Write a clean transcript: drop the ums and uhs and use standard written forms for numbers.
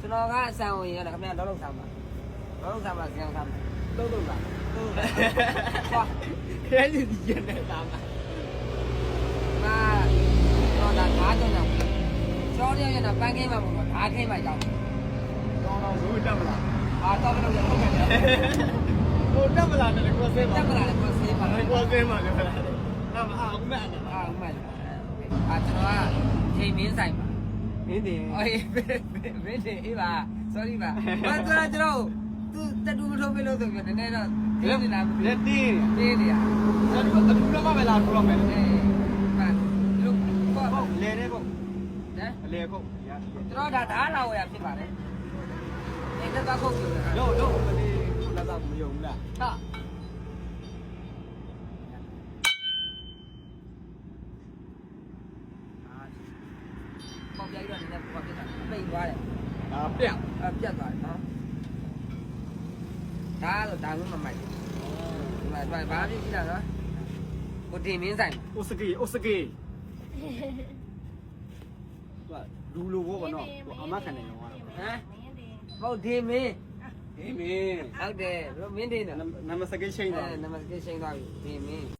ကျွန်တော်ကအဆန်ဝင်ရတာခင်ဗျာလောလုံးဆောင်ပါလောလုံးဆောင်ပါဇင်အောင်ဆောင်ပါလုံးပါဟာခဲရည်ရနေတာမှာတော့ဒါဓာတ်တော့ကြောင့်ကျောင်းရရတာပန်းခင်းမှာပေါ့ဓာတ်ခင်းမှာကြောက်တော့ဘူးတက်မလားတော့မလို့ရဟုတ်ကဲ့ဟိုတက်မလားနဲ့ကိုစင်းပါတက်မလားနဲ့ကိုစင်းပါကိုစင်းပါပြောတာအခုမှကျွန်တော်ကချိန်မင်းဆိုင်ပါမင်းတင်အေးမင်းတင်အေးပါ sorry ပါဘာကျွန်တော်သူတက်တူမထုတ်ပြလို့ဆိုပြီးနည်းနည်းတော့တင်းနေတာလက်တင်းနေရကျွန်တော်တူတော့မလားတော့မယ်အေးပါလူပေါ့လဲနေပေါ့ဟမ်လဲပေါ့ကျွန်တော်ဒါဓာတ်လာဝယ်ရဖြစ်ပါတယ်အဲ့တော့ခုတ်ပြောတာလို့မလေးခုလာတော့မယုံဘူးလားဟာပေါ့ပြရတော့လည်းပေါ့ပြတာပိတ်သွားတယ်ပြတ်ပြတ်သွားတယ်နော်ဒါတော့ဒါမှမမိုက်ဘူးဒီမှာဘာဖြစ်ကြည့်တာနော်ကိုတင်မင်းဆိုင်အိုစကေလူလိုဘောပေါ့နော်အမခံနေရောဟမ်ဟုတ်ဒီမင်းဟုတ်တယ်ဘယ်မင်းတင်တယ်နမစကေးချိန်သွားနမစကေးချိန်သွားပြီဒီမင်း